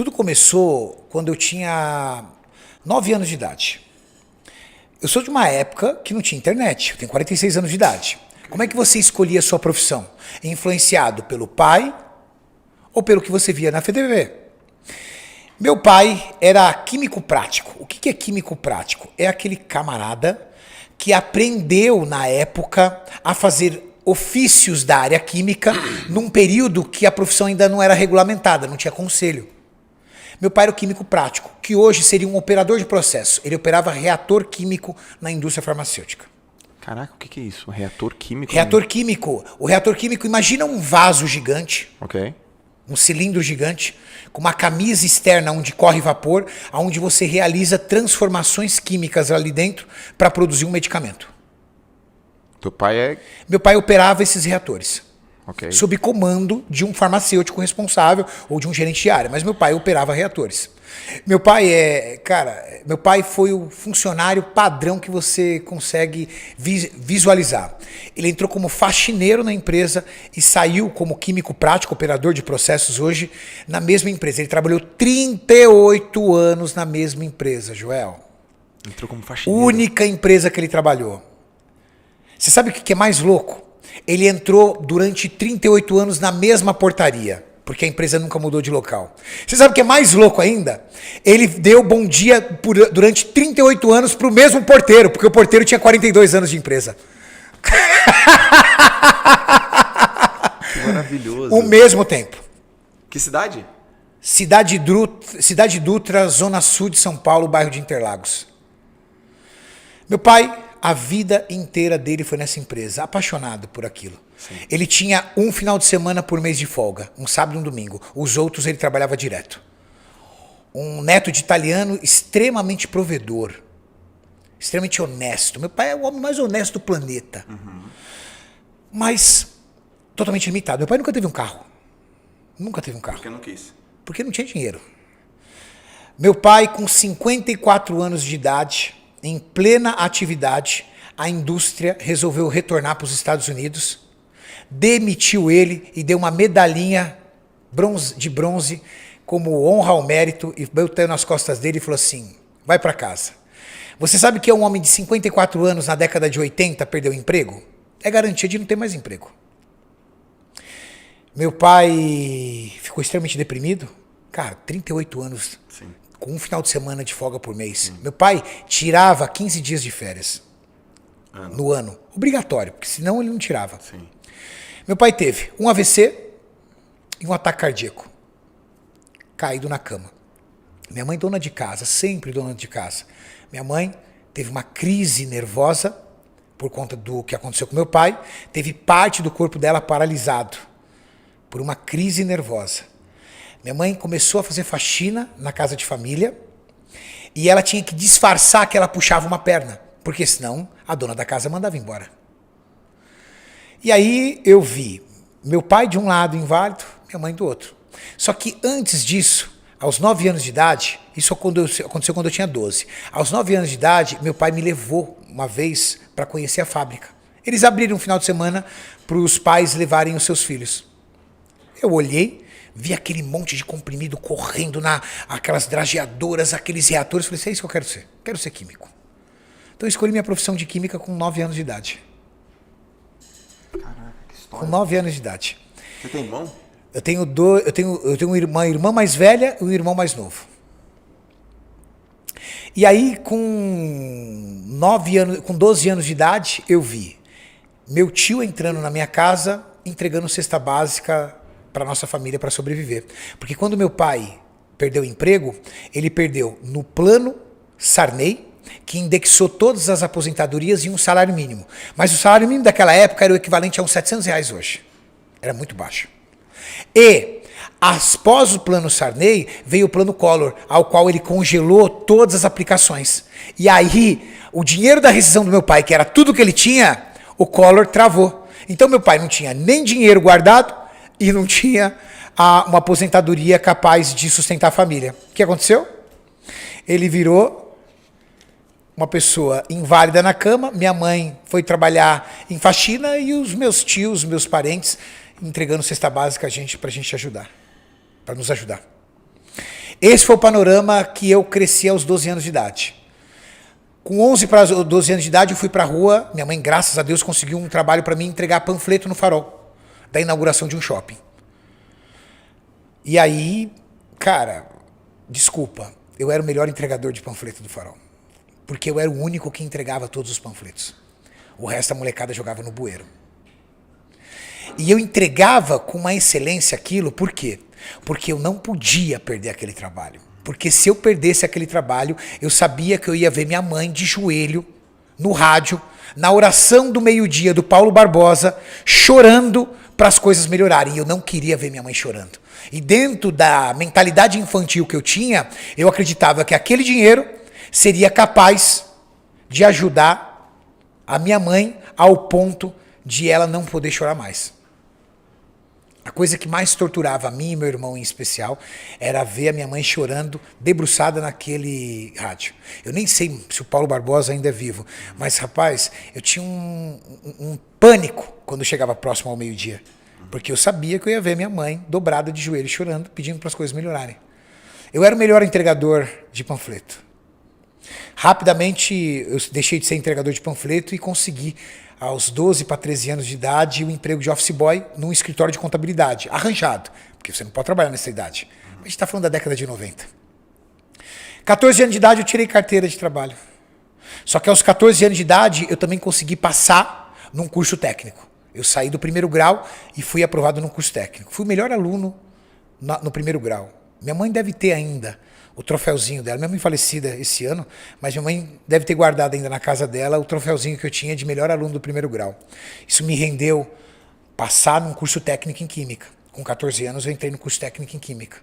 Tudo começou quando eu tinha 9 anos de idade. Eu sou de uma época que não tinha internet, eu tenho 46 anos de idade. Como é que você escolhia a sua profissão? Influenciado pelo pai ou pelo que você via na FTV? Meu pai era químico prático. O que é químico prático? É aquele camarada que aprendeu na época a fazer ofícios da área química num período que a profissão ainda não era regulamentada, não tinha conselho. Meu pai era o químico prático, que hoje seria um operador de processo. Ele operava reator químico na indústria farmacêutica. Caraca, o que é isso? Um reator químico? Reator químico. O reator químico, imagina um vaso gigante, Ok. um cilindro gigante, com uma camisa externa onde corre vapor, onde você realiza transformações químicas ali dentro para produzir um medicamento. Teu pai é... Meu pai operava esses reatores. Ok. Sob comando de um farmacêutico responsável ou de um gerente de área, mas meu pai operava reatores. Meu pai foi o funcionário padrão que você consegue visualizar. Ele entrou como faxineiro na empresa e saiu como químico prático, operador de processos hoje na mesma empresa. Ele trabalhou 38 anos na mesma empresa, Joel. Entrou como faxineiro. Única empresa que ele trabalhou. Você sabe o que é mais louco? Ele entrou durante 38 anos na mesma portaria, porque a empresa nunca mudou de local. Você sabe o que é mais louco ainda? Ele deu bom dia durante 38 anos para o mesmo porteiro, porque o porteiro tinha 42 anos de empresa. Que maravilhoso. O mesmo tempo. Que cidade? Cidade Dutra, Zona Sul de São Paulo, bairro de Interlagos. Meu pai... A vida inteira dele foi nessa empresa, apaixonado por aquilo. Sim. Ele tinha um final de semana por mês de folga, um sábado e um domingo. Os outros ele trabalhava direto. Um neto de italiano extremamente provedor, extremamente honesto. Meu pai é o homem mais honesto do planeta. Uhum. Mas totalmente limitado. Meu pai nunca teve um carro. Nunca teve um carro. Porque não quis. Porque não tinha dinheiro. Meu pai, com 54 anos de idade... Em plena atividade, a indústria resolveu retornar para os Estados Unidos, demitiu ele e deu uma medalhinha de bronze como honra ao mérito e botou nas costas dele e falou assim, vai para casa. Você sabe que é um homem de 54 anos na década de 80 perdeu o emprego? É garantia de não ter mais emprego. Meu pai ficou extremamente deprimido. Cara, 38 anos... Sim. Com um final de semana de folga por mês. Meu pai tirava 15 dias de férias no ano. Obrigatório, porque senão ele não tirava. Sim. Meu pai teve um AVC e um ataque cardíaco. Caído na cama. Minha mãe, dona de casa, sempre dona de casa. Minha mãe teve uma crise nervosa por conta do que aconteceu com meu pai. Teve parte do corpo dela paralisado por uma crise nervosa. Minha mãe começou a fazer faxina na casa de família e ela tinha que disfarçar que ela puxava uma perna, porque senão a dona da casa mandava embora. E aí eu vi meu pai de um lado inválido, minha mãe do outro. Só que antes disso, aos 9 anos de idade, isso aconteceu quando eu tinha 12. Aos 9 anos de idade, meu pai me levou uma vez para conhecer a fábrica. Eles abriram um final de semana para os pais levarem os seus filhos. Eu olhei, vi aquele monte de comprimido correndo aquelas drageadoras, aqueles reatores. Falei, é isso que eu quero ser. Quero ser químico. Então eu escolhi minha profissão de química com 9 anos de idade. Caraca, que história. Com 9 anos de idade. Você tem irmão? Eu tenho uma irmã mais velha e um irmão mais novo. E aí, com 12 anos de idade, eu vi meu tio entrando na minha casa, entregando cesta básica para nossa família para sobreviver. Porque quando meu pai perdeu o emprego, ele perdeu no plano Sarney, que indexou todas as aposentadorias em um salário mínimo. Mas o salário mínimo daquela época era o equivalente a uns R$700 hoje. Era muito baixo. E, após o plano Sarney, veio o plano Collor, ao qual ele congelou todas as aplicações. E aí, o dinheiro da rescisão do meu pai, que era tudo que ele tinha, o Collor travou. Então meu pai não tinha nem dinheiro guardado, e não tinha uma aposentadoria capaz de sustentar a família. O que aconteceu? Ele virou uma pessoa inválida na cama, minha mãe foi trabalhar em faxina e os meus tios, meus parentes, entregando cesta básica pra gente ajudar, para nos ajudar. Esse foi o panorama que eu cresci aos 12 anos de idade. Com 11 para 12 anos de idade, eu fui para a rua. Minha mãe, graças a Deus, conseguiu um trabalho para mim entregar panfleto no Farol, da inauguração de um shopping. E aí, cara, desculpa, eu era o melhor entregador de panfleto do Farol. Porque eu era o único que entregava todos os panfletos. O resto da molecada jogava no bueiro. E eu entregava com uma excelência aquilo, por quê? Porque eu não podia perder aquele trabalho. Porque se eu perdesse aquele trabalho, eu sabia que eu ia ver minha mãe de joelho, no rádio, na oração do meio-dia do Paulo Barbosa, chorando para as coisas melhorarem. E eu não queria ver minha mãe chorando. E dentro da mentalidade infantil que eu tinha, eu acreditava que aquele dinheiro seria capaz de ajudar a minha mãe ao ponto de ela não poder chorar mais. A coisa que mais torturava a mim e meu irmão em especial era ver a minha mãe chorando, debruçada naquele rádio. Eu nem sei se o Paulo Barbosa ainda é vivo, mas, rapaz, eu tinha um pânico quando chegava próximo ao meio-dia. Porque eu sabia que eu ia ver minha mãe dobrada de joelho chorando, pedindo para as coisas melhorarem. Eu era o melhor entregador de panfleto. Rapidamente, eu deixei de ser entregador de panfleto e consegui, aos 12 para 13 anos de idade, o emprego de office boy num escritório de contabilidade, arranjado, porque você não pode trabalhar nessa idade. A gente está falando da década de 90. 14 anos de idade, eu tirei carteira de trabalho. Só que aos 14 anos de idade, eu também consegui passar num curso técnico. Eu saí do primeiro grau e fui aprovado num curso técnico. Fui o melhor aluno no primeiro grau. Minha mãe deve ter ainda o troféuzinho dela. Minha mãe falecida esse ano, mas minha mãe deve ter guardado ainda na casa dela o troféuzinho que eu tinha de melhor aluno do primeiro grau. Isso me rendeu passar num curso técnico em Química. Com 14 anos eu entrei no curso técnico em Química.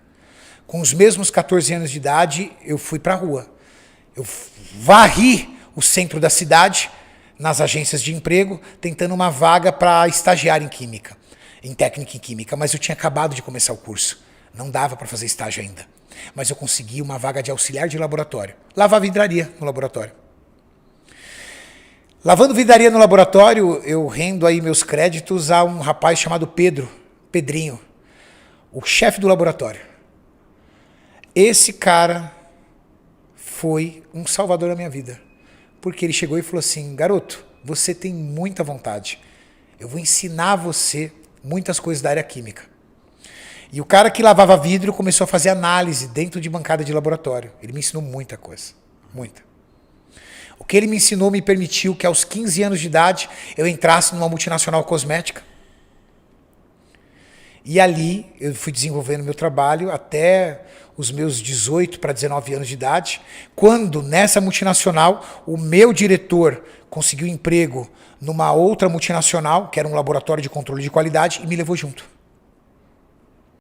Com os mesmos 14 anos de idade, eu fui para a rua. Eu varri o centro da cidade, nas agências de emprego, tentando uma vaga para estagiar em Química, em técnica em Química, mas eu tinha acabado de começar o curso. Não dava para fazer estágio ainda. Mas eu consegui uma vaga de auxiliar de laboratório. Lavar vidraria no laboratório. Lavando vidraria no laboratório, eu rendo aí meus créditos a um rapaz chamado Pedrinho, o chefe do laboratório. Esse cara foi um salvador da minha vida. Porque ele chegou e falou assim: garoto, você tem muita vontade. Eu vou ensinar você muitas coisas da área química. E o cara que lavava vidro começou a fazer análise dentro de bancada de laboratório. Ele me ensinou muita coisa. Muita. O que ele me ensinou me permitiu que aos 15 anos de idade eu entrasse numa multinacional cosmética. E ali eu fui desenvolvendo meu trabalho até os meus 18 para 19 anos de idade, quando nessa multinacional o meu diretor conseguiu emprego numa outra multinacional, que era um laboratório de controle de qualidade, e me levou junto.